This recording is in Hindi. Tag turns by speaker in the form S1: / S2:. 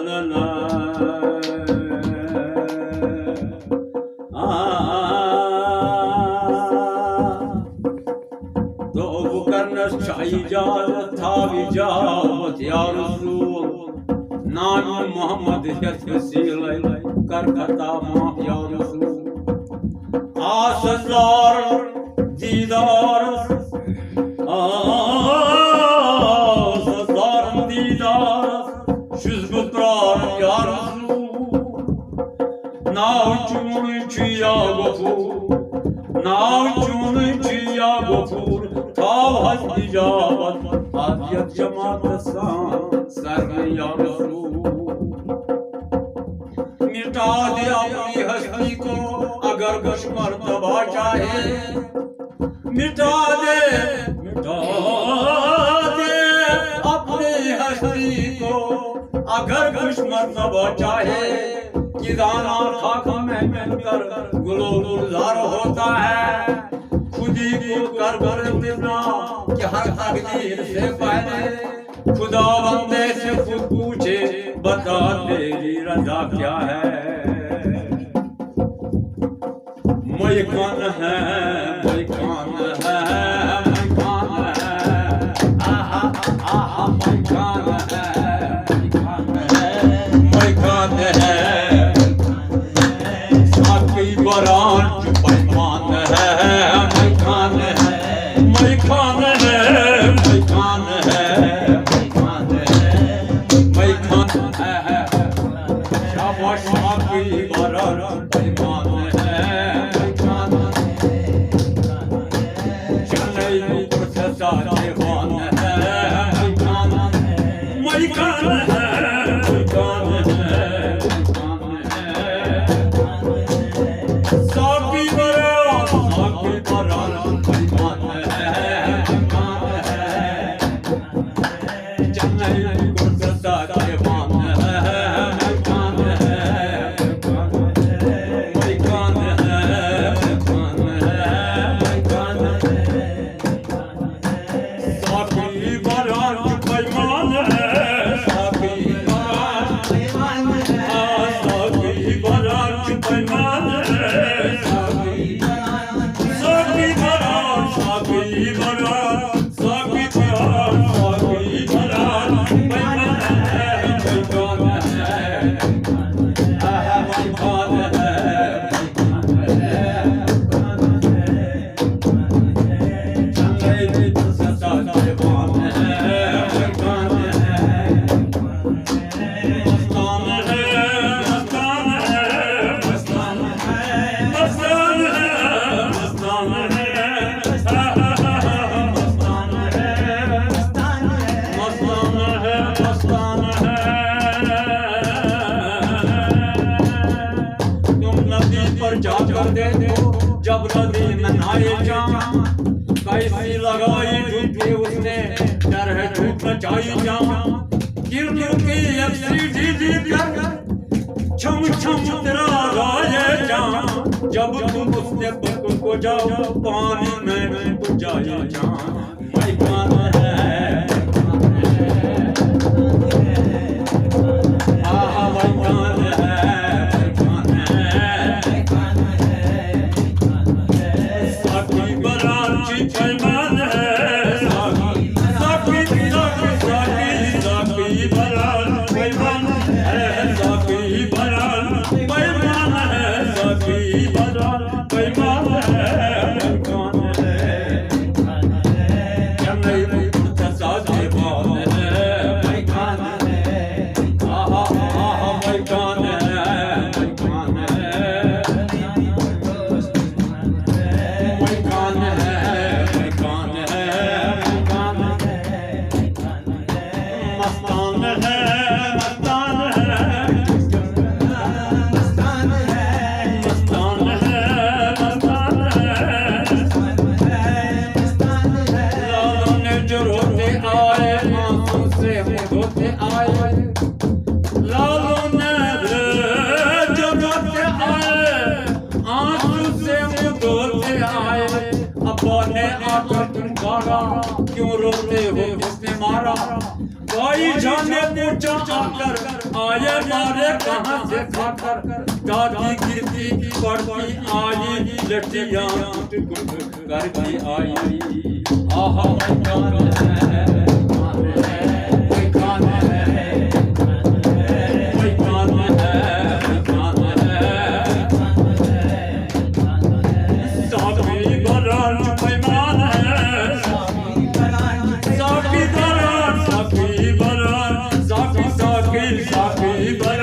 S1: बोलना तो बुकरनस शाही जात था विजावत या रसूल नाम मोहम्मद यसील कर खता माफ या रसूल आसदार दीदार आसदार दीदार शुज़बुत्रार या रसूल नाव चुन चिया गफूर नाव चुन चिया गफूर थाव हज इजाबत आदियत जमात सर या रसूल मिटा दे अपनी हस्ती को अगर कुछ मर्तबा चाहे मिटा दे अपनी हस्ती को अगर कुछ मर्तबा चाहे कि दाना खाक में मिलकर गुलो गुलजार होता है खुदी को कर बर देना कि हर तकदीर से पहले खुदा बंदे से खुद पूछे बता तेरी रजा क्या है मैं कौन है मैं कौन है मैं कौन है आहा आहा मैं कौन है मैं कौन है साकी बरान पैमान है मैं कौन है मैं कौन है मैं कौन है मैं कौन है शाबाश साकी बरान पैमान है मैं कौन चले प्रससा देवान है मैं कौन है मैं कौन है मैं कौन है साकी बरान पैमान है चले प्रससा देवान है मैं कौन है मैं कौन है मैं कौन है मैं कौन है साकी बरान पैमान है साकी बरान पैमान है साकी बरान पैमान है साकी बरान साकी बरान साकी बरान साकी बरान पैमान है मैं कौन है मैं कौन है चले प्रससा देवान है मैं कौन है मस्तान है मस्तान है मस्तान है मस्तान है मस्तान है मस्तान है मस्तान है तुम नदी पर जाकर देखो जब नदी में नहाए जाऊं कैसी लगाई डूबी उसने डर है धूप मचाई जाऊं गिरने की एक सीढ़ी कर छम छम तेरा गाए जाऊं जब तुम उसने पकड़ को जाओ पानी में डूब जाए जाऊं मैं कौन है आहा मैं कौन है मैं कौन है साकी बरान की पैमान है साकी बरान पैमान है साकी बरान पैमान है साकी बरान पैमान है मैं कौन है चले प्रससा देवान है मैं कौन है आहा आहा मैं कौन है मैं कौन है मैं कौन है मैं कौन है मैं कौन है मस्तान है मस्तान है मस्तान है मस्तान है मस्तान है लालों ने जो रोते आए आंसू से धोते आए लालों ने जो रोते आए आंसू से धोते आए अब्बा ने आकर पुकारा क्यों रोते हो किसने मारा भाई जान ने पूछा आकर आए मारे कहाँ से खाकर दादी गिरती पड़ती आई लटिया करती आई आहा कान है कोई कान है कोई कान है कान है साकी बरान पैमान है साकी बरान साकी बरान साकी साकी साकी बरान